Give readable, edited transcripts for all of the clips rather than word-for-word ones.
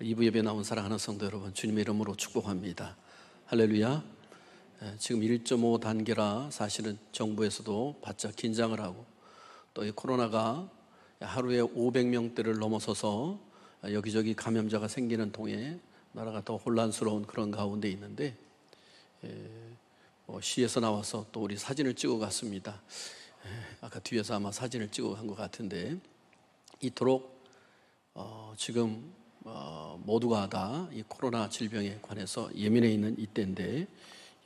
2부 예배 나온 사랑하는 성도 여러분, 주님의 이름으로 축복합니다. 할렐루야. 지금 1.5 단계라 사실은 정부에서도 바짝 긴장을 하고, 또 이 코로나가 하루에 500명대를 넘어서서 여기저기 감염자가 생기는 통에 나라가 더 혼란스러운 그런 가운데 있는데, 시에서 나와서 또 우리 사진을 찍어 갔습니다. 아까 뒤에서 아마 사진을 찍어 간 것 같은데, 이토록 지금 모두가 다 이 코로나 질병에 관해서 예민해 있는 이때인데,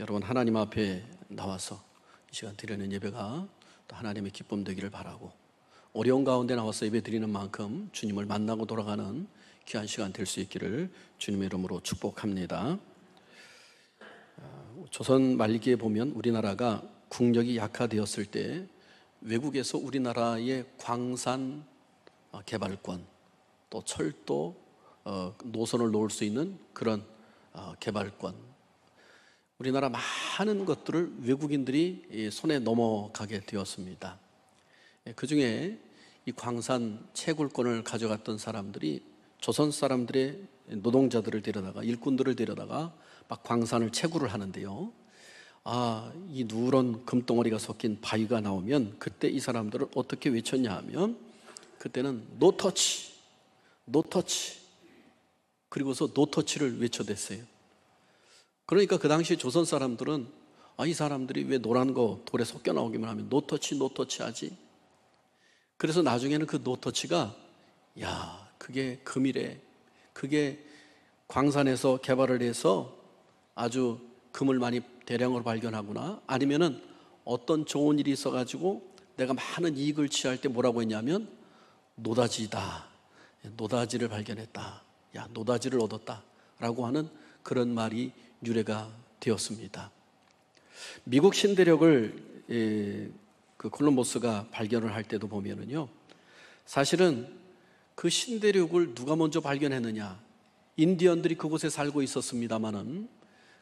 여러분 하나님 앞에 나와서 이 시간 드리는 예배가 또 하나님의 기쁨 되기를 바라고, 어려운 가운데 나와서 예배 드리는 만큼 주님을 만나고 돌아가는 귀한 시간 될 수 있기를 주님의 이름으로 축복합니다. 조선 말기에 보면 우리나라가 국력이 약화되었을 때 외국에서 우리나라의 광산 개발권, 또 철도 노선을 놓을 수 있는 그런 개발권, 우리나라 많은 것들을 외국인들이 손에 넘어가게 되었습니다. 그 중에 이 광산 채굴권을 가져갔던 사람들이 조선 사람들의 노동자들을 데려다가, 일꾼들을 데려다가 막 광산을 채굴을 하는데요, 이 누런 금덩어리가 섞인 바위가 나오면 그때 이 사람들을 어떻게 외쳤냐 하면, 그때는 노터치, 노터치, 그리고서 노터치를 외쳐댔어요. 그러니까 그 당시 조선 사람들은 이 사람들이 왜 노란 거 돌에 섞여 나오기만 하면 노터치 노터치 하지? 그래서 나중에는 그 노터치가 그게 금이래, 그게 광산에서 개발을 해서 아주 금을 많이 대량으로 발견하구나, 아니면은 어떤 좋은 일이 있어가지고 내가 많은 이익을 취할 때 뭐라고 했냐면 노다지다, 노다지를 발견했다, 노다지를 얻었다 라고 하는 그런 말이 유래가 되었습니다. 미국 신대륙을 그 콜럼버스가 발견을 할 때도 보면은요, 사실은 그 신대륙을 누가 먼저 발견했느냐, 인디언들이 그곳에 살고 있었습니다마는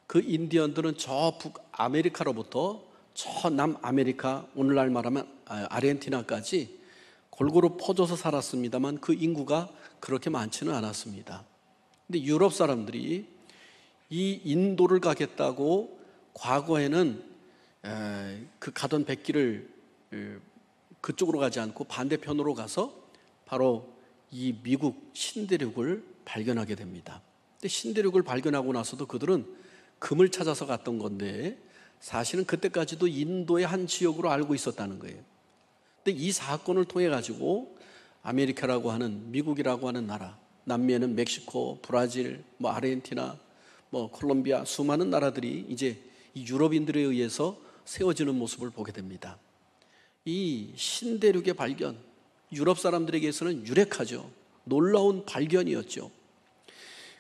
그 인디언들은 저 북아메리카로부터 저 남아메리카, 오늘날 말하면 아르헨티나까지 골고루 퍼져서 살았습니다만 그 인구가 그렇게 많지는 않았습니다. 근데 유럽 사람들이 이 인도를 가겠다고 과거에는 그 가던 백길을 그쪽으로 가지 않고 반대편으로 가서 바로 이 미국 신대륙을 발견하게 됩니다. 근데 신대륙을 발견하고 나서도 그들은 금을 찾아서 갔던 건데, 사실은 그때까지도 인도의 한 지역으로 알고 있었다는 거예요. 근데 이 사건을 통해 가지고 아메리카라고 하는, 미국이라고 하는 나라, 남미에는 멕시코, 브라질, 아르헨티나, 콜롬비아, 수많은 나라들이 이제 이 유럽인들에 의해서 세워지는 모습을 보게 됩니다. 이 신대륙의 발견, 유럽 사람들에게서는 유력하죠. 놀라운 발견이었죠.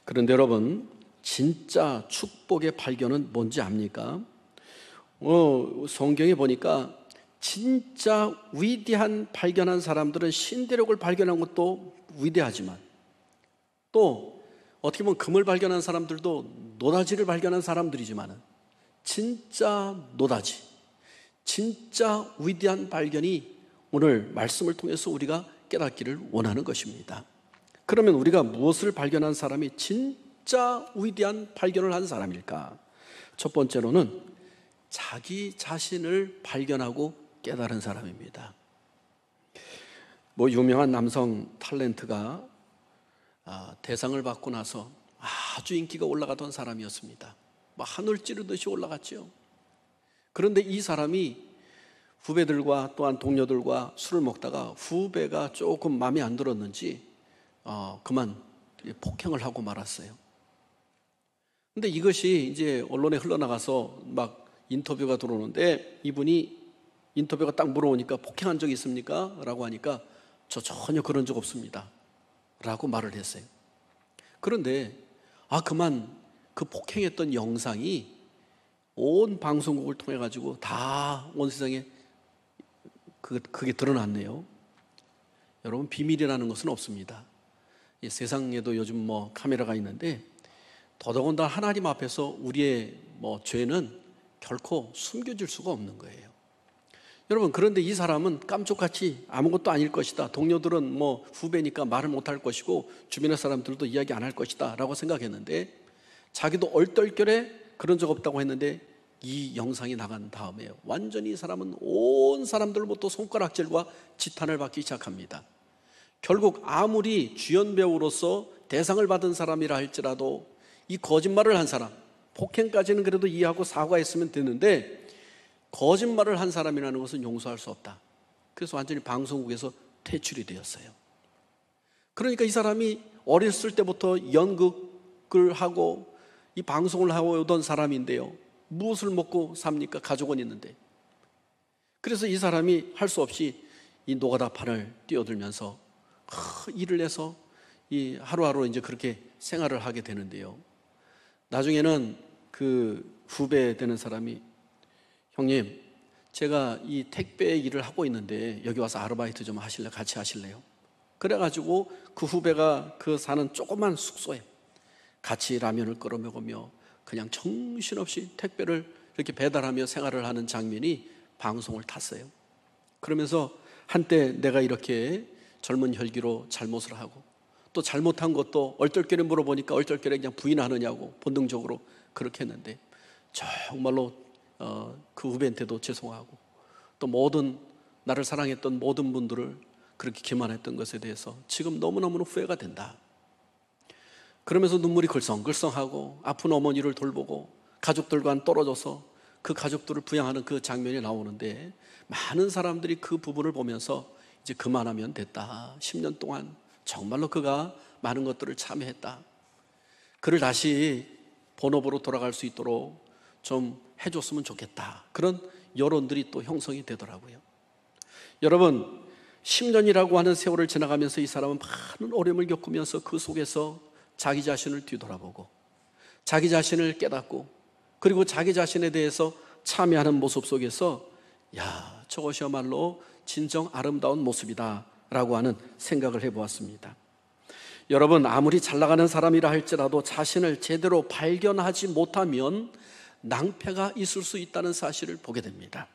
그런데 여러분, 진짜 축복의 발견은 뭔지 압니까? 성경에 보니까 진짜 위대한 발견한 사람들은 신대륙을 발견한 것도 위대하지만, 또 어떻게 보면 금을 발견한 사람들도 노다지를 발견한 사람들이지만, 진짜 노다지, 진짜 위대한 발견이 오늘 말씀을 통해서 우리가 깨닫기를 원하는 것입니다. 그러면 우리가 무엇을 발견한 사람이 진짜 위대한 발견을 한 사람일까? 첫 번째로는 자기 자신을 발견하고 깨달은 사람입니다. 유명한 남성 탤런트가 대상을 받고 나서 아주 인기가 올라가던 사람이었습니다. 하늘 찌르듯이 올라갔죠. 그런데 이 사람이 후배들과 또한 동료들과 술을 먹다가 후배가 조금 마음에 안 들었는지 그만 폭행을 하고 말았어요. 근데 이것이 이제 언론에 흘러나가서 막 인터뷰가 들어오는데, 이분이 인터뷰가 딱 물어오니까 폭행한 적 있습니까? 라고 하니까 저 전혀 그런 적 없습니다 라고 말을 했어요. 그런데 그만 그 폭행했던 영상이 온 방송국을 통해 가지고 다 온 세상에 그게 드러났네요. 여러분, 비밀이라는 것은 없습니다. 이 세상에도 요즘 카메라가 있는데, 더더군다나 하나님 앞에서 우리의 죄는 결코 숨겨질 수가 없는 거예요. 여러분, 그런데 이 사람은 깜짝같이 아무것도 아닐 것이다. 동료들은 뭐 후배니까 말을 못할 것이고 주변의 사람들도 이야기 안 할 것이다 라고 생각했는데, 자기도 얼떨결에 그런 적 없다고 했는데, 이 영상이 나간 다음에 완전히 이 사람은 온 사람들로부터 손가락질과 지탄을 받기 시작합니다. 결국 아무리 주연 배우로서 대상을 받은 사람이라 할지라도 이 거짓말을 한 사람, 폭행까지는 그래도 이해하고 사과했으면 되는데 거짓말을 한 사람이라는 것은 용서할 수 없다. 그래서 완전히 방송국에서 퇴출이 되었어요. 그러니까 이 사람이 어렸을 때부터 연극을 하고 이 방송을 하고 오던 사람인데요, 무엇을 먹고 삽니까? 가족은 있는데. 그래서 이 사람이 할 수 없이 이 노가다판을 뛰어들면서 일을 해서 이 하루하루 이제 그렇게 생활을 하게 되는데요, 나중에는 그 후배 되는 사람이, 형님, 제가 이 택배 일을 하고 있는데 여기 와서 아르바이트 좀 하실래요? 같이 하실래요? 그래가지고 그 후배가 그 사는 조그만 숙소에 같이 라면을 끓여 먹으며 그냥 정신없이 택배를 이렇게 배달하며 생활을 하는 장면이 방송을 탔어요. 그러면서 한때 내가 이렇게 젊은 혈기로 잘못을 하고 또 잘못한 것도 얼떨결에 물어보니까 얼떨결에 그냥 부인하느냐고 본능적으로 그렇게 했는데, 정말로 그 후배한테도 죄송하고 또 모든 나를 사랑했던 모든 분들을 그렇게 기만했던 것에 대해서 지금 너무너무 후회가 된다. 그러면서 눈물이 글썽글썽하고 아픈 어머니를 돌보고 가족들과는 떨어져서 그 가족들을 부양하는 그 장면이 나오는데, 많은 사람들이 그 부분을 보면서 이제 그만하면 됐다, 10년 동안 정말로 그가 많은 것들을 참여했다, 그를 다시 본업으로 돌아갈 수 있도록 좀 해줬으면 좋겠다, 그런 여론들이 또 형성이 되더라고요. 여러분, 10년이라고 하는 세월을 지나가면서 이 사람은 많은 어려움을 겪으면서 그 속에서 자기 자신을 뒤돌아보고 자기 자신을 깨닫고 그리고 자기 자신에 대해서 참여하는 모습 속에서, 야, 저것이야말로 진정 아름다운 모습이다 라고 하는 생각을 해보았습니다. 여러분, 아무리 잘 나가는 사람이라 할지라도 자신을 제대로 발견하지 못하면 낭패가 있을 수 있다는 사실을 보게 됩니다.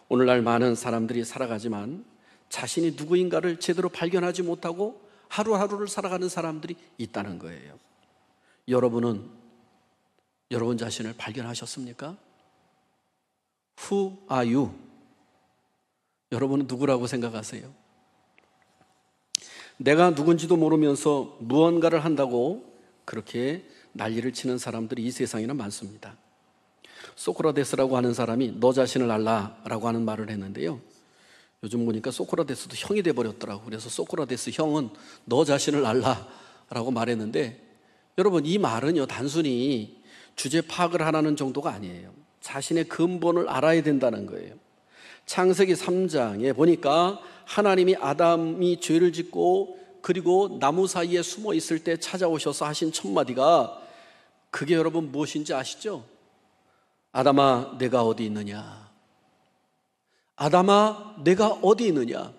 오늘날 많은 사람들이 살아가지만 자신이 누구인가를 제대로 발견하지 못하고 하루하루를 살아가는 사람들이 있다는 거예요. 여러분은 여러분 자신을 발견하셨습니까? Who are you? 여러분은 누구라고 생각하세요? 내가 누군지도 모르면서 무언가를 한다고 그렇게 난리를 치는 사람들이 이 세상에는 많습니다. 소크라테스라고 하는 사람이 너 자신을 알라라고 하는 말을 했는데요, 요즘 보니까 소크라테스도 형이 돼버렸더라고요. 그래서 소크라테스 형은 너 자신을 알라라고 말했는데, 여러분, 이 말은요 단순히 주제 파악을 하라는 정도가 아니에요. 자신의 근본을 알아야 된다는 거예요. 창세기 3장에 보니까 하나님이 아담이 죄를 짓고 그리고 나무 사이에 숨어 있을 때 찾아오셔서 하신 첫 마디가, 그게 여러분 무엇인지 아시죠? 아담아, 내가 어디 있느냐? 아담아, 내가 어디 있느냐?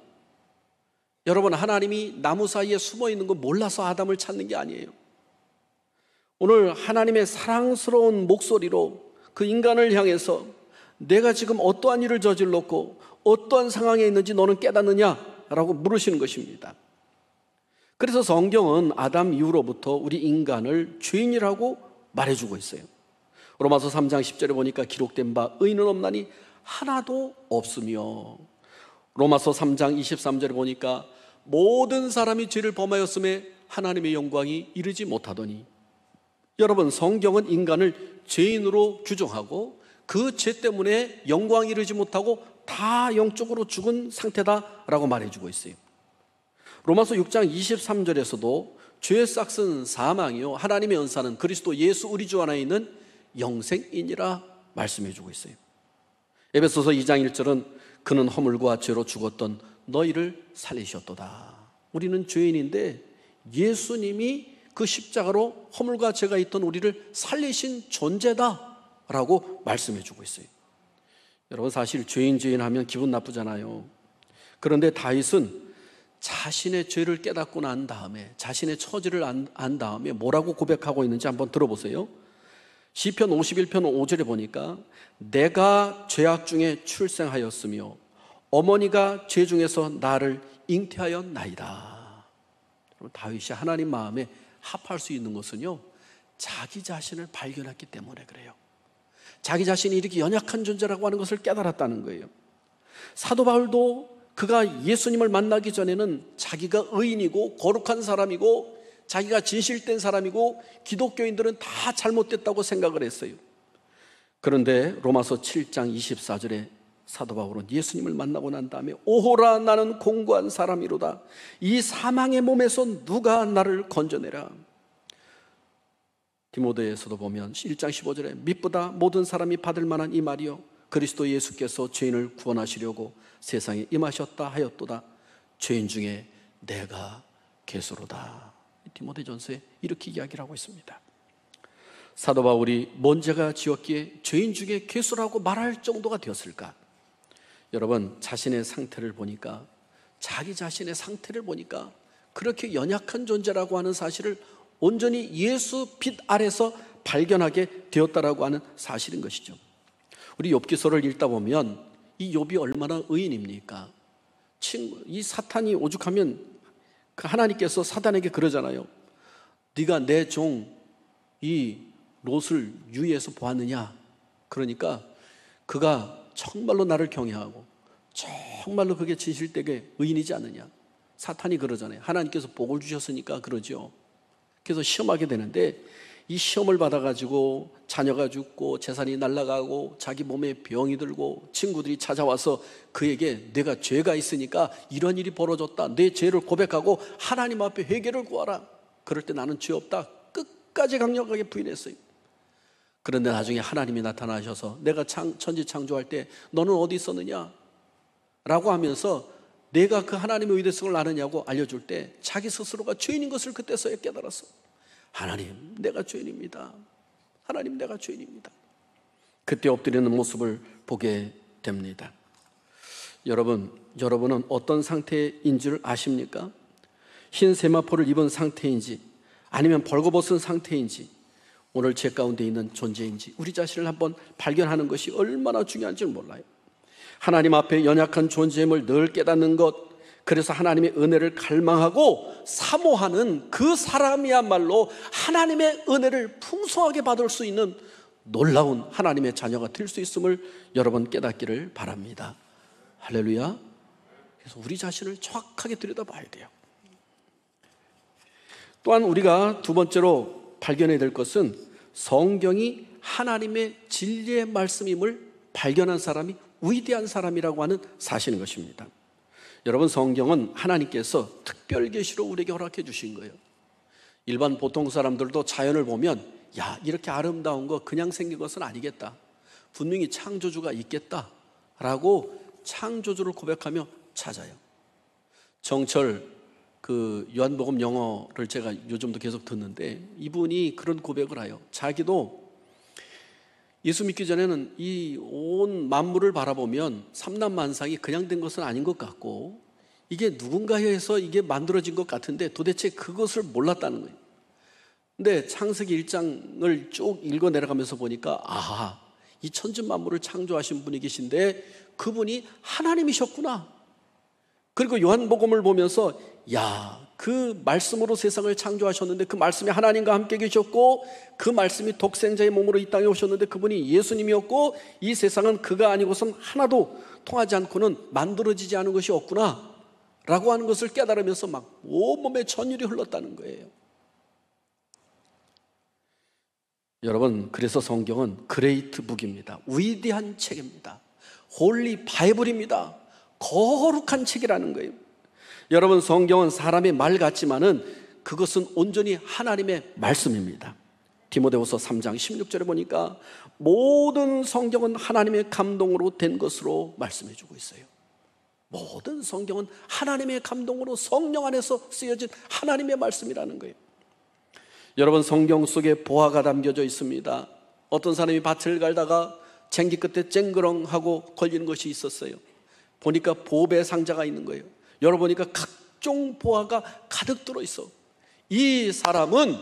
여러분, 하나님이 나무 사이에 숨어 있는 거 몰라서 아담을 찾는 게 아니에요. 오늘 하나님의 사랑스러운 목소리로 그 인간을 향해서 내가 지금 어떠한 일을 저질렀고 어떠한 상황에 있는지 너는 깨닫느냐? 라고 물으시는 것입니다. 그래서 성경은 아담 이후로부터 우리 인간을 죄인이라고 말해주고 있어요. 로마서 3장 10절에 보니까 기록된 바 의인은 없나니 하나도 없으며, 로마서 3장 23절에 보니까 모든 사람이 죄를 범하였음에 하나님의 영광이 이르지 못하더니, 여러분, 성경은 인간을 죄인으로 규정하고 그 죄 때문에 영광이 이르지 못하고 다 영적으로 죽은 상태다라고 말해주고 있어요. 로마서 6장 23절에서도 죄의 싹은 사망이요 하나님의 은사는 그리스도 예수 우리 주 안에 있는 영생이니라 말씀해주고 있어요. 에베소서 2장 1절은 그는 허물과 죄로 죽었던 너희를 살리셨도다. 우리는 죄인인데 예수님이 그 십자가로 허물과 죄가 있던 우리를 살리신 존재다라고 말씀해주고 있어요. 여러분, 사실 죄인 하면 기분 나쁘잖아요. 그런데 다윗은 자신의 죄를 깨닫고 난 다음에, 자신의 처지를 안 다음에 뭐라고 고백하고 있는지 한번 들어보세요. 시편 51편 5절에 보니까 내가 죄악 중에 출생하였으며 어머니가 죄 중에서 나를 잉태하였나이다. 다윗이 하나님 마음에 합할 수 있는 것은요, 자기 자신을 발견했기 때문에 그래요. 자기 자신이 이렇게 연약한 존재라고 하는 것을 깨달았다는 거예요. 사도 바울도 그가 예수님을 만나기 전에는 자기가 의인이고 거룩한 사람이고 자기가 진실된 사람이고 기독교인들은 다 잘못됐다고 생각을 했어요. 그런데 로마서 7장 24절에 사도 바울은 예수님을 만나고 난 다음에 오호라 나는 공고한 사람이로다. 이 사망의 몸에서 누가 나를 건져내라. 디모데에서도 보면 1장 15절에 믿보다 모든 사람이 받을 만한 이 말이요 그리스도 예수께서 죄인을 구원하시려고 세상에 임하셨다 하였도다. 죄인 중에 내가 괴수로다. 디모데전서에 이렇게 이야기를 하고 있습니다. 사도 바울이 뭔 죄가 지었기에 죄인 중에 괴수라고 말할 정도가 되었을까? 여러분, 자신의 상태를 보니까, 자기 자신의 상태를 보니까 그렇게 연약한 존재라고 하는 사실을 온전히 예수 빛 아래서 발견하게 되었다라고 하는 사실인 것이죠. 우리 욥기서를 읽다 보면 이 욥이 얼마나 의인입니까? 이 사탄이 오죽하면 그 하나님께서 사단에게 그러잖아요. 네가 내 종 이 롯을 유의해서 보았느냐? 그러니까 그가 정말로 나를 경외하고 정말로 그게 진실되게 의인이지 않느냐? 사탄이 그러잖아요. 하나님께서 복을 주셨으니까 그러죠. 그래서 시험하게 되는데 이 시험을 받아가지고 자녀가 죽고 재산이 날아가고 자기 몸에 병이 들고 친구들이 찾아와서 그에게 내가 죄가 있으니까 이런 일이 벌어졌다. 내 죄를 고백하고 하나님 앞에 회개를 구하라. 그럴 때 나는 죄 없다. 끝까지 강력하게 부인했어요. 그런데 나중에 하나님이 나타나셔서 내가 천지 창조할 때 너는 어디 있었느냐? 라고 하면서 내가 그 하나님의 의대성을 아느냐고 알려줄 때 자기 스스로가 죄인인 것을 그때서야 깨달았어. 하나님, 내가 죄인입니다. 하나님, 내가 죄인입니다. 그때 엎드리는 모습을 보게 됩니다. 여러분은 어떤 상태인 줄 아십니까? 흰 세마포를 입은 상태인지 아니면 벌거벗은 상태인지 오늘 제 가운데 있는 존재인지 우리 자신을 한번 발견하는 것이 얼마나 중요한지 몰라요. 하나님 앞에 연약한 존재임을 늘 깨닫는 것, 그래서 하나님의 은혜를 갈망하고 사모하는 그 사람이야말로 하나님의 은혜를 풍성하게 받을 수 있는 놀라운 하나님의 자녀가 될 수 있음을 여러분 깨닫기를 바랍니다. 할렐루야. 그래서 우리 자신을 정확하게 들여다봐야 돼요. 또한 우리가 두 번째로 발견해야 될 것은 성경이 하나님의 진리의 말씀임을 발견한 사람이 위대한 사람이라고 하는 사실인 것입니다. 여러분, 성경은 하나님께서 특별 계시로 우리에게 허락해 주신 거예요. 일반 보통 사람들도 자연을 보면 야, 이렇게 아름다운 거 그냥 생긴 것은 아니겠다. 분명히 창조주가 있겠다라고 창조주를 고백하며 찾아요. 정철 그 요한복음 영어를 제가 요즘도 계속 듣는데 이분이 그런 고백을 해요. 자기도 예수 믿기 전에는 이 온 만물을 바라보면 삼남만상이 그냥 된 것은 아닌 것 같고 이게 누군가에 의해서 이게 만들어진 것 같은데 도대체 그것을 몰랐다는 거예요. 근데 창세기 1장을 쭉 읽어 내려가면서 보니까 아하, 이 천지 만물을 창조하신 분이 계신데 그분이 하나님이셨구나. 그리고 요한복음을 보면서 야, 그 말씀으로 세상을 창조하셨는데 그 말씀이 하나님과 함께 계셨고 그 말씀이 독생자의 몸으로 이 땅에 오셨는데 그분이 예수님이었고 이 세상은 그가 아니고선 하나도 통하지 않고는 만들어지지 않은 것이 없구나 라고 하는 것을 깨달으면서 막 온몸에 전율이 흘렀다는 거예요. 여러분, 그래서 성경은 그레이트 북입니다. 위대한 책입니다. 홀리 바이블입니다. 거룩한 책이라는 거예요. 여러분, 성경은 사람의 말 같지만은 그것은 온전히 하나님의 말씀입니다. 디모데후서 3장 16절에 보니까 모든 성경은 하나님의 감동으로 된 것으로 말씀해 주고 있어요. 모든 성경은 하나님의 감동으로 성령 안에서 쓰여진 하나님의 말씀이라는 거예요. 여러분, 성경 속에 보화가 담겨져 있습니다. 어떤 사람이 밭을 갈다가 쟁기 끝에 쨍그렁하고 걸리는 것이 있었어요. 보니까 보배 상자가 있는 거예요. 열어보니까 각종 보화가 가득 들어있어. 이 사람은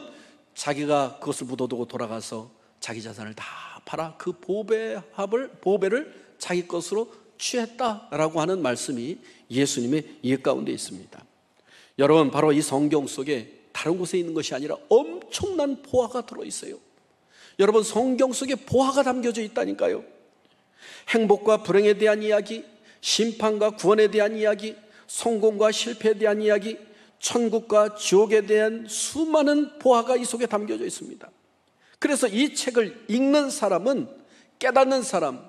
자기가 그것을 묻어두고 돌아가서 자기 자산을 다 팔아 그 보배를 자기 것으로 취했다라고 하는 말씀이 예수님의 예 가운데 있습니다. 여러분, 바로 이 성경 속에 다른 곳에 있는 것이 아니라 엄청난 보화가 들어있어요. 여러분, 성경 속에 보화가 담겨져 있다니까요. 행복과 불행에 대한 이야기, 심판과 구원에 대한 이야기, 성공과 실패에 대한 이야기, 천국과 지옥에 대한 수많은 보화가 이 속에 담겨져 있습니다. 그래서 이 책을 읽는 사람은 깨닫는 사람,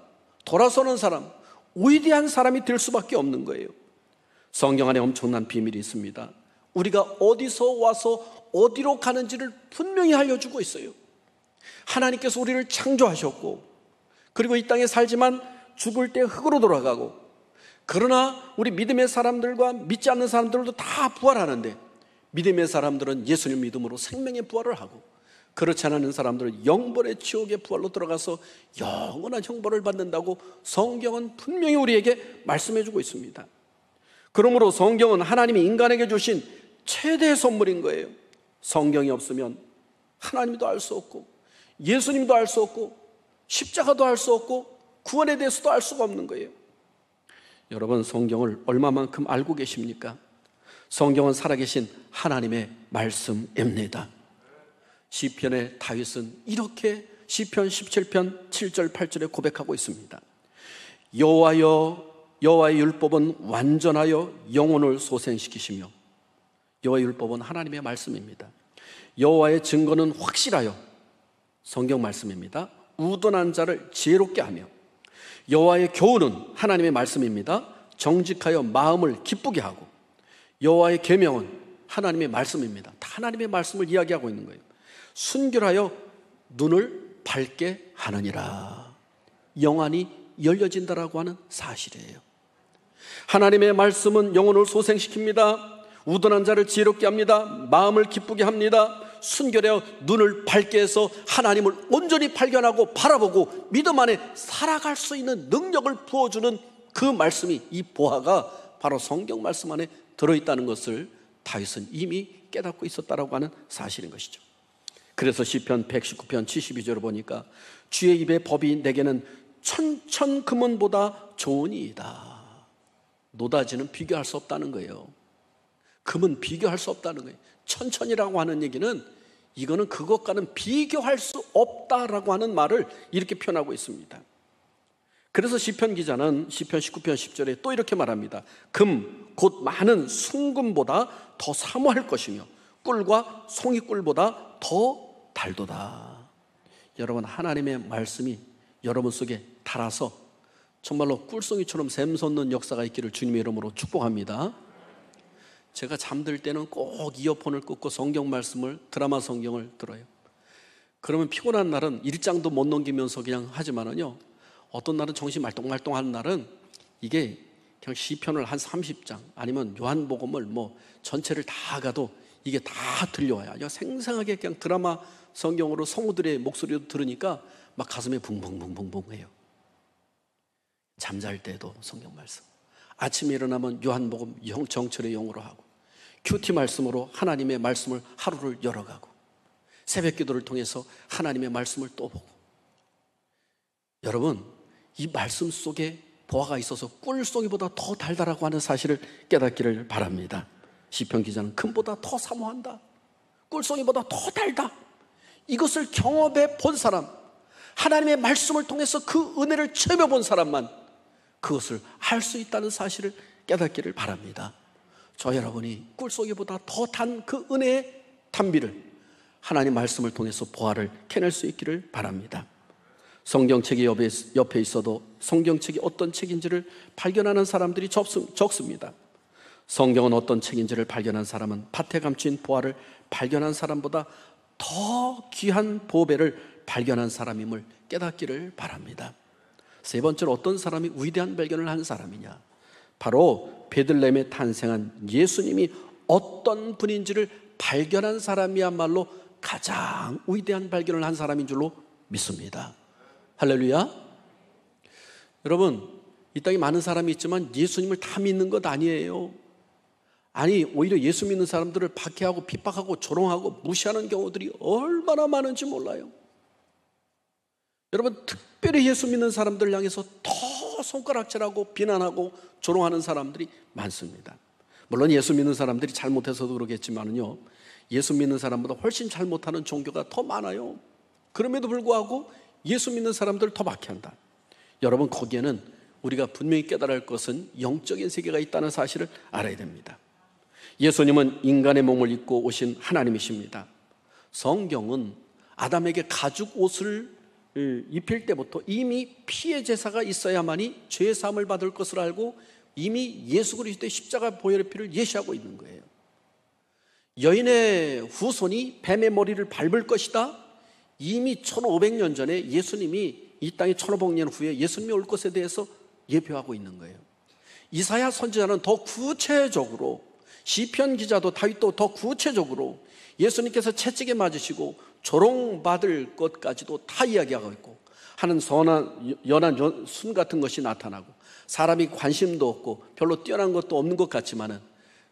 돌아서는 사람, 위대한 사람이 될 수밖에 없는 거예요. 성경 안에 엄청난 비밀이 있습니다. 우리가 어디서 와서 어디로 가는지를 분명히 알려주고 있어요. 하나님께서 우리를 창조하셨고, 그리고 이 땅에 살지만 죽을 때 흙으로 돌아가고, 그러나 우리 믿음의 사람들과 믿지 않는 사람들도 다 부활하는데, 믿음의 사람들은 예수님 믿음으로 생명의 부활을 하고, 그렇지 않은 사람들은 영벌의 지옥의 부활로 들어가서 영원한 형벌을 받는다고 성경은 분명히 우리에게 말씀해주고 있습니다. 그러므로 성경은 하나님이 인간에게 주신 최대의 선물인 거예요. 성경이 없으면 하나님도 알 수 없고, 예수님도 알 수 없고, 십자가도 알 수 없고, 구원에 대해서도 알 수가 없는 거예요. 여러분, 성경을 얼마만큼 알고 계십니까? 성경은 살아계신 하나님의 말씀입니다. 시편의 다윗은 이렇게 시편 17편 7절 8절에 고백하고 있습니다. 여호와여, 여호와의 율법은 완전하여 영혼을 소생시키시며, 여호와의 율법은 하나님의 말씀입니다. 여호와의 증거는 확실하여, 성경 말씀입니다, 우둔한 자를 지혜롭게 하며, 여호와의 교훈은 하나님의 말씀입니다, 정직하여 마음을 기쁘게 하고, 여호와의 계명은 하나님의 말씀입니다. 다 하나님의 말씀을 이야기하고 있는 거예요. 순결하여 눈을 밝게 하느니라. 영안이 열려진다라고 하는 사실이에요. 하나님의 말씀은 영혼을 소생시킵니다. 우둔한 자를 지혜롭게 합니다. 마음을 기쁘게 합니다. 순결하여 눈을 밝게 해서 하나님을 온전히 발견하고 바라보고 믿음 안에 살아갈 수 있는 능력을 부어주는 그 말씀이, 이 보화가 바로 성경 말씀 안에 들어있다는 것을 다윗은 이미 깨닫고 있었다라고 하는 사실인 것이죠. 그래서 시편 119편 72절을 보니까 주의 입의 법이 내게는 천천 금은보다 좋으니이다. 노다지는 비교할 수 없다는 거예요. 금은 비교할 수 없다는 거예요. 천천이라고 하는 얘기는 이거는 그것과는 비교할 수 없다라고 하는 말을 이렇게 표현하고 있습니다. 그래서 시편 기자는 시편 19편 10절에 또 이렇게 말합니다. 금, 곧 많은 순금보다 더 사모할 것이며 꿀과 송이꿀보다 더 달도다. 여러분, 하나님의 말씀이 여러분 속에 달아서 정말로 꿀송이처럼 샘솟는 역사가 있기를 주님의 이름으로 축복합니다. 제가 잠들 때는 꼭 이어폰을 꽂고 성경 말씀을, 드라마 성경을 들어요. 그러면 피곤한 날은 일장도 못 넘기면서 그냥 하지만은요, 어떤 날은 정신 말똥말똥한 날은 이게 그냥 시편을 한 30장 아니면 요한복음을 뭐 전체를 다 가도 이게 다 들려와요. 그냥 생생하게 그냥 드라마 성경으로 성우들의 목소리도 들으니까 막 가슴에 붕붕붕붕붕 해요. 잠잘 때도 성경 말씀, 아침에 일어나면 요한복음 정철의 영으로 하고, 큐티 말씀으로 하나님의 말씀을 하루를 열어가고, 새벽 기도를 통해서 하나님의 말씀을 또 보고. 여러분, 이 말씀 속에 보화가 있어서 꿀송이보다 더 달다라고 하는 사실을 깨닫기를 바랍니다. 시편 기자는 금보다 더 사모한다, 꿀송이보다 더 달다, 이것을 경험해 본 사람, 하나님의 말씀을 통해서 그 은혜를 체험해 본 사람만 그것을 할 수 있다는 사실을 깨닫기를 바랍니다. 저 여러분이 꿀송이보다 더 단 그 은혜의 단비를 하나님 말씀을 통해서 보화를 캐낼 수 있기를 바랍니다. 성경책이 옆에 있어도 성경책이 어떤 책인지를 발견하는 사람들이 적습니다. 성경은 어떤 책인지를 발견한 사람은 밭에 감춘 보화를 발견한 사람보다 더 귀한 보배를 발견한 사람임을 깨닫기를 바랍니다. 세 번째로 어떤 사람이 위대한 발견을 한 사람이냐? 바로 베들레헴에 탄생한 예수님이 어떤 분인지를 발견한 사람이야말로 가장 위대한 발견을 한 사람인 줄로 믿습니다. 할렐루야. 여러분, 이 땅에 많은 사람이 있지만 예수님을 다 믿는 것 아니에요. 아니, 오히려 예수 믿는 사람들을 박해하고 핍박하고 조롱하고 무시하는 경우들이 얼마나 많은지 몰라요. 여러분, 특별히 예수 믿는 사람들을 향해서 더 손가락질하고 비난하고 조롱하는 사람들이 많습니다. 물론 예수 믿는 사람들이 잘못해서도 그러겠지만요, 예수 믿는 사람보다 훨씬 잘못하는 종교가 더 많아요. 그럼에도 불구하고 예수 믿는 사람들을 더 박해한다. 여러분, 거기에는 우리가 분명히 깨달아야 할 것은 영적인 세계가 있다는 사실을 알아야 됩니다. 예수님은 인간의 몸을 입고 오신 하나님이십니다. 성경은 아담에게 가죽 옷을 입힐 때부터 이미 피의 제사가 있어야만이 죄 사함을 받을 것을 알고 이미 예수 그리스도의 십자가 보혈의 피를 예시하고 있는 거예요. 여인의 후손이 뱀의 머리를 밟을 것이다. 이미 1500년 전에 예수님이 이 땅에 1500년 후에 예수님이 올 것에 대해서 예표하고 있는 거예요. 이사야 선지자는 더 구체적으로, 시편 기자도 다윗도 더 구체적으로 예수님께서 채찍에 맞으시고 조롱받을 것까지도 다 이야기하고 있고, 하는 선한 연한 순 같은 것이 나타나고 사람이 관심도 없고 별로 뛰어난 것도 없는 것 같지만은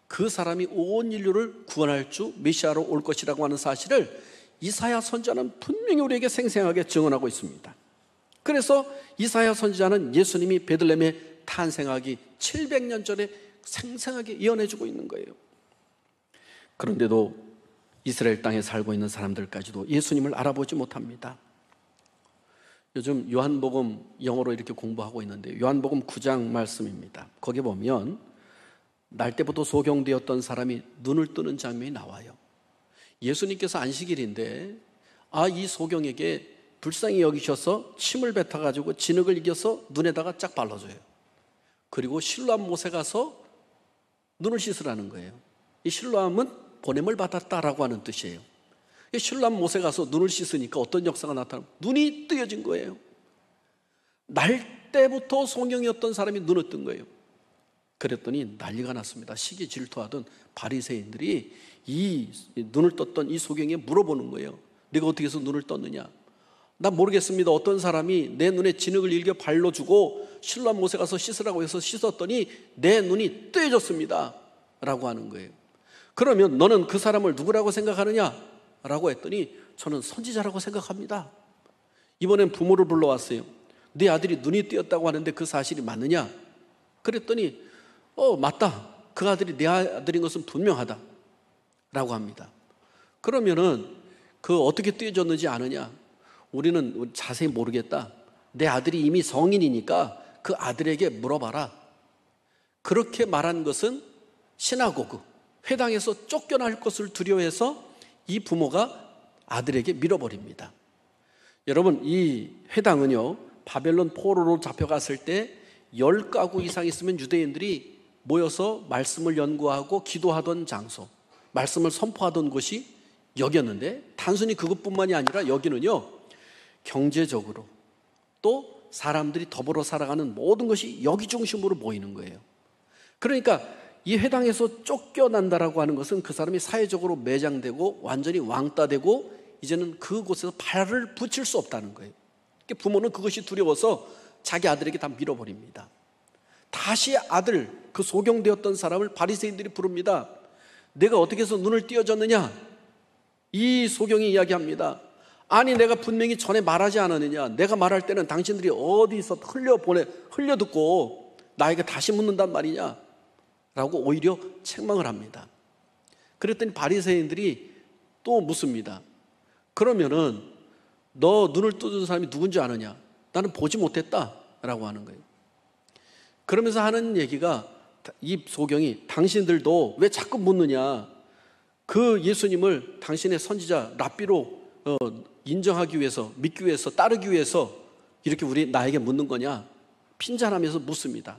그 사람이 온 인류를 구원할 주 메시아로 올 것이라고 하는 사실을 이사야 선지자는 분명히 우리에게 생생하게 증언하고 있습니다. 그래서 이사야 선지자는 예수님이 베들레헴에 탄생하기 700년 전에 생생하게 예언해주고 있는 거예요. 그런데도 이스라엘 땅에 살고 있는 사람들까지도 예수님을 알아보지 못합니다. 요즘 요한복음 영어로 이렇게 공부하고 있는데, 요한복음 9장 말씀입니다. 거기 보면 날 때부터 소경되었던 사람이 눈을 뜨는 장면이 나와요. 예수님께서 안식일인데 이 소경에게 불쌍히 여기셔서 침을 뱉어가지고 진흙을 이겨서 눈에다가 쫙 발라줘요. 그리고 실로암 못에 가서 눈을 씻으라는 거예요. 이 실로암은 보냄을 받았다라고 하는 뜻이에요. 이 실로암 못에 가서 눈을 씻으니까 어떤 역사가 나타나면 눈이 뜨여진 거예요. 날 때부터 소경이었던 사람이 눈을 뜬 거예요. 그랬더니 난리가 났습니다. 시기 질투하던 바리새인들이 이 눈을 떴던 이 소경에게 물어보는 거예요. 네가 어떻게 해서 눈을 떴느냐? 난 모르겠습니다. 어떤 사람이 내 눈에 진흙을 일겨 발로 주고 실로암 못에 가서 씻으라고 해서 씻었더니 내 눈이 뜨여졌습니다 라고 하는 거예요. 그러면 너는 그 사람을 누구라고 생각하느냐? 라고 했더니 저는 선지자라고 생각합니다. 이번엔 부모를 불러왔어요. 네 아들이 눈이 뜨였다고 하는데 그 사실이 맞느냐? 그랬더니 맞다. 그 아들이 내 아들인 것은 분명하다 라고 합니다. 그러면은 그 어떻게 뜨여졌는지 아느냐? 우리는 자세히 모르겠다. 내 아들이 이미 성인이니까 그 아들에게 물어봐라. 그렇게 말한 것은 시나고그, 회당에서 쫓겨날 것을 두려워해서 이 부모가 아들에게 밀어버립니다. 여러분, 이 회당은요, 바벨론 포로로 잡혀갔을 때 10가구 이상 있으면 유대인들이 모여서 말씀을 연구하고 기도하던 장소, 말씀을 선포하던 곳이 여기였는데, 단순히 그것뿐만이 아니라 여기는요, 경제적으로 또 사람들이 더불어 살아가는 모든 것이 여기 중심으로 모이는 거예요. 그러니까 이 회당에서 쫓겨난다라고 하는 것은 그 사람이 사회적으로 매장되고 완전히 왕따되고 이제는 그곳에서 발을 붙일 수 없다는 거예요. 부모는 그것이 두려워서 자기 아들에게 다 밀어버립니다. 다시 아들, 그 소경되었던 사람을 바리새인들이 부릅니다. 내가 어떻게 해서 눈을 띄어졌느냐? 이 소경이 이야기합니다. 아니, 내가 분명히 전에 말하지 않았느냐? 내가 말할 때는 당신들이 어디서 흘려듣고 나에게 다시 묻는단 말이냐? 라고 오히려 책망을 합니다. 그랬더니 바리새인들이 또 묻습니다. 그러면은 너 눈을 뜨는 사람이 누군지 아느냐? 나는 보지 못했다 라고 하는 거예요. 그러면서 하는 얘기가, 이 소경이 당신들도 왜 자꾸 묻느냐? 그 예수님을 당신의 선지자 랍비로 인정하기 위해서, 믿기 위해서, 따르기 위해서 이렇게 나에게 묻는 거냐? 핀잔하면서 묻습니다.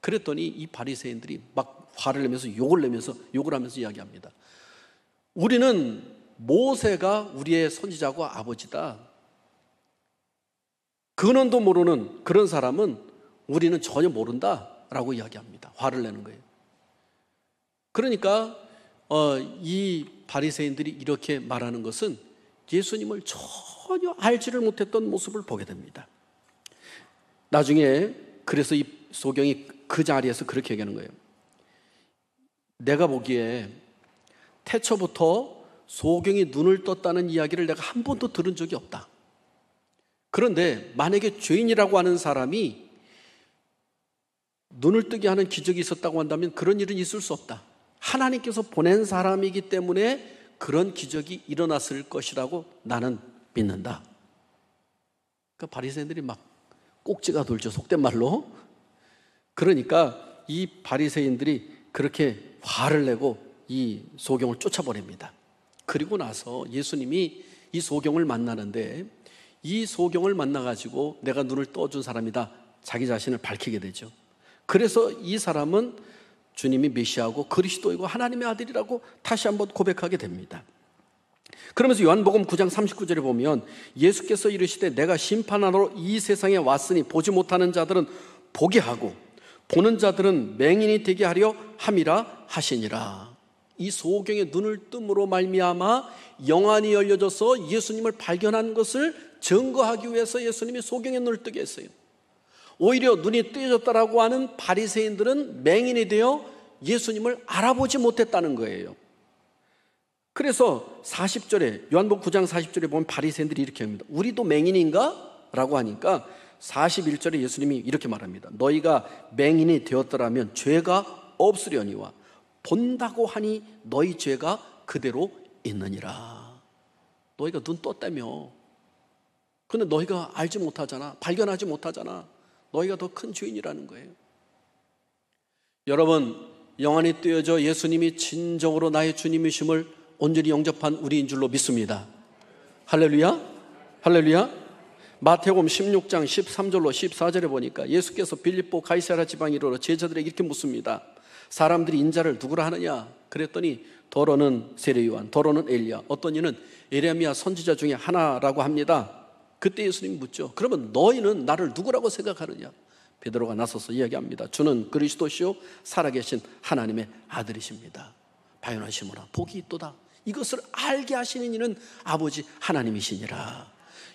그랬더니 이 바리새인들이 막 화를 내면서 욕을 하면서 이야기합니다. 우리는 모세가 우리의 선지자고 아버지다. 근원도 모르는 그런 사람은 우리는 전혀 모른다라고 이야기합니다. 화를 내는 거예요. 그러니까 이 바리새인들이 이렇게 말하는 것은 예수님을 전혀 알지를 못했던 모습을 보게 됩니다. 나중에 그래서 이 소경이 그 자리에서 그렇게 얘기하는 거예요. 내가 보기에 태초부터 소경이 눈을 떴다는 이야기를 내가 한 번도 들은 적이 없다. 그런데 만약에 죄인이라고 하는 사람이 눈을 뜨게 하는 기적이 있었다고 한다면 그런 일은 있을 수 없다. 하나님께서 보낸 사람이기 때문에 그런 기적이 일어났을 것이라고 나는 믿는다. 그러니까 바리새인들이 막 꼭지가 돌죠, 속된 말로. 그러니까 이 바리새인들이 그렇게 화를 내고 이 소경을 쫓아버립니다. 그리고 나서 예수님이 이 소경을 만나는데, 이 소경을 만나가지고 내가 눈을 떠준 사람이다, 자기 자신을 밝히게 되죠. 그래서 이 사람은 주님이 메시아고 그리스도이고 하나님의 아들이라고 다시 한번 고백하게 됩니다. 그러면서 요한복음 9장 39절에 보면 예수께서 이르시되 내가 심판하러 이 세상에 왔으니 보지 못하는 자들은 보게 하고 보는 자들은 맹인이 되게 하려 함이라 하시니라. 이 소경의 눈을 뜸으로 말미암아 영안이 열려져서 예수님을 발견한 것을 증거하기 위해서 예수님이 소경의 눈을 뜨게 했어요. 오히려 눈이 뜨여졌다라고 하는 바리새인들은 맹인이 되어 예수님을 알아보지 못했다는 거예요. 그래서 40절에 요한복음 9장 40절에 보면 바리새인들이 이렇게 합니다. 우리도 맹인인가? 라고 하니까 41절에 예수님이 이렇게 말합니다. 너희가 맹인이 되었더라면 죄가 없으려니와 본다고 하니 너희 죄가 그대로 있느니라. 너희가 눈 떴다며. 근데 너희가 알지 못하잖아. 발견하지 못하잖아. 너희가 더 큰 죄인이라는 거예요. 여러분, 영안이 뜨여져 예수님이 진정으로 나의 주님이심을 온전히 영접한 우리인 줄로 믿습니다. 할렐루야, 할렐루야. 마태복음 16장 13절로 14절에 보니까 예수께서 빌립보 가이사랴 지방에 이르러 제자들에게 이렇게 묻습니다. 사람들이 인자를 누구라 하느냐? 그랬더니 더러는 세례요한, 더러는 엘리야, 어떤 이는 예레미야 선지자 중에 하나라고 합니다. 그때 예수님이 묻죠. 그러면 너희는 나를 누구라고 생각하느냐? 베드로가 나서서 이야기합니다. 주는 그리스도시요 살아계신 하나님의 아들이십니다. 바요나시모나 복이 있도다. 이것을 알게 하시는 이는 아버지 하나님이시니라.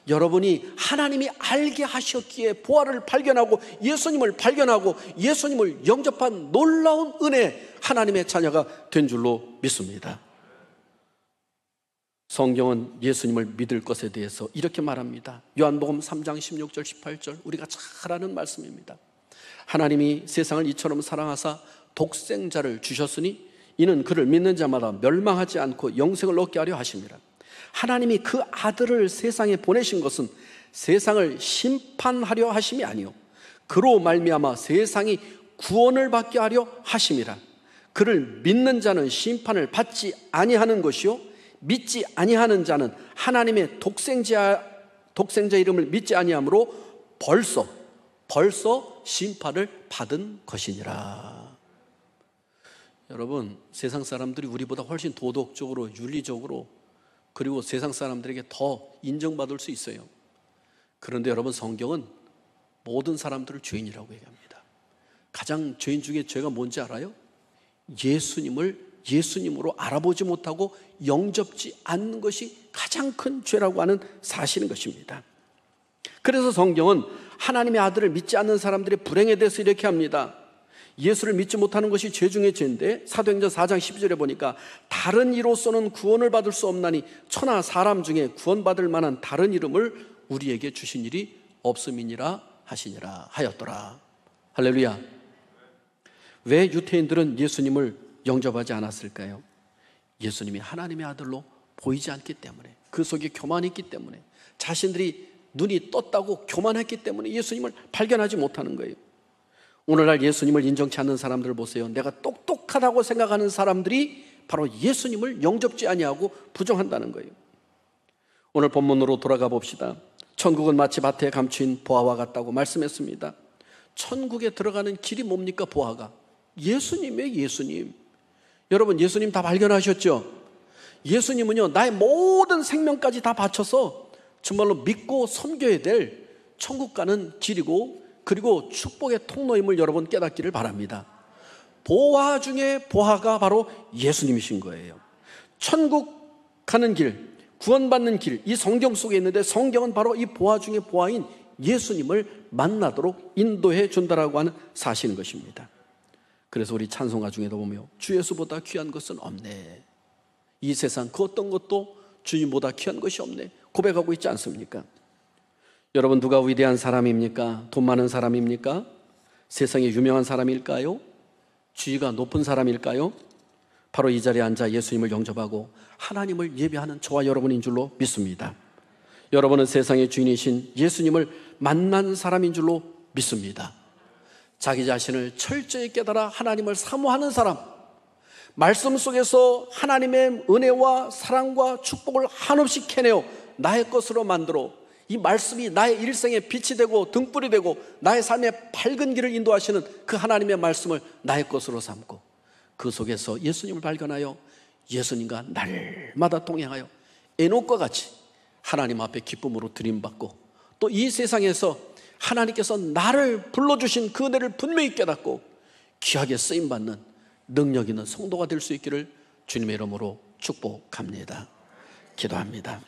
여러분이 하나님이 알게 하셨기에 보화를 발견하고 예수님을 발견하고 예수님을 영접한 놀라운 은혜, 하나님의 자녀가 된 줄로 믿습니다. 성경은 예수님을 믿을 것에 대해서 이렇게 말합니다. 요한복음 3장 16절 18절 우리가 잘 아는 말씀입니다. 하나님이 세상을 이처럼 사랑하사 독생자를 주셨으니 이는 그를 믿는 자마다 멸망하지 않고 영생을 얻게 하려 하심이라. 하나님이 그 아들을 세상에 보내신 것은 세상을 심판하려 하심이 아니요 그로 말미암아 세상이 구원을 받게 하려 하심이라. 그를 믿는 자는 심판을 받지 아니하는 것이요 믿지 아니하는 자는 하나님의 독생자 이름을 믿지 아니하므로 벌써 심판을 받은 것이니라. 여러분, 세상 사람들이 우리보다 훨씬 도덕적으로 윤리적으로 그리고 세상 사람들에게 더 인정받을 수 있어요. 그런데 여러분, 성경은 모든 사람들을 죄인이라고 얘기합니다. 가장 죄인 중에 죄가 뭔지 알아요? 예수님으로 알아보지 못하고 영접지 않는 것이 가장 큰 죄라고 하는 사실인 것입니다. 그래서 성경은 하나님의 아들을 믿지 않는 사람들의 불행에 대해서 이렇게 합니다. 예수를 믿지 못하는 것이 죄 중에 죄인데 사도행전 4장 12절에 보니까 다른 이로서는 구원을 받을 수 없나니 천하 사람 중에 구원받을 만한 다른 이름을 우리에게 주신 일이 없음이니라 하시니라 하였더라. 할렐루야. 왜 유태인들은 예수님을 영접하지 않았을까요? 예수님이 하나님의 아들로 보이지 않기 때문에, 그 속에 교만이 있기 때문에, 자신들이 눈이 떴다고 교만했기 때문에 예수님을 발견하지 못하는 거예요. 오늘날 예수님을 인정치 않는 사람들을 보세요. 내가 똑똑하다고 생각하는 사람들이 바로 예수님을 영접지 아니하고 부정한다는 거예요. 오늘 본문으로 돌아가 봅시다. 천국은 마치 밭에 감추인 보화와 같다고 말씀했습니다. 천국에 들어가는 길이 뭡니까? 보화가 예수님이에요. 예수님. 여러분, 예수님 다 발견하셨죠? 예수님은요, 나의 모든 생명까지 다 바쳐서 정말로 믿고 섬겨야 될 천국 가는 길이고, 그리고 축복의 통로임을 여러분 깨닫기를 바랍니다. 보화 중에 보화가 바로 예수님이신 거예요. 천국 가는 길, 구원받는 길, 이 성경 속에 있는데 성경은 바로 이 보화 중에 보화인 예수님을 만나도록 인도해 준다라고 하는 사실인 것입니다. 그래서 우리 찬송가 중에도 보면 주 예수보다 귀한 것은 없네, 이 세상 그 어떤 것도 주님보다 귀한 것이 없네 고백하고 있지 않습니까? 여러분, 누가 위대한 사람입니까? 돈 많은 사람입니까? 세상에 유명한 사람일까요? 지위가 높은 사람일까요? 바로 이 자리에 앉아 예수님을 영접하고 하나님을 예배하는 저와 여러분인 줄로 믿습니다. 여러분은 세상의 주인이신 예수님을 만난 사람인 줄로 믿습니다. 자기 자신을 철저히 깨달아 하나님을 사모하는 사람, 말씀 속에서 하나님의 은혜와 사랑과 축복을 한없이 캐내어 나의 것으로 만들어 이 말씀이 나의 일생의 빛이 되고 등불이 되고 나의 삶의 밝은 길을 인도하시는 그 하나님의 말씀을 나의 것으로 삼고 그 속에서 예수님을 발견하여 예수님과 날마다 동행하여 에녹과 같이 하나님 앞에 기쁨으로 드림받고 또 이 세상에서 하나님께서 나를 불러주신 그 은혜를 분명히 깨닫고 귀하게 쓰임받는 능력 있는 성도가 될 수 있기를 주님의 이름으로 축복합니다. 기도합니다.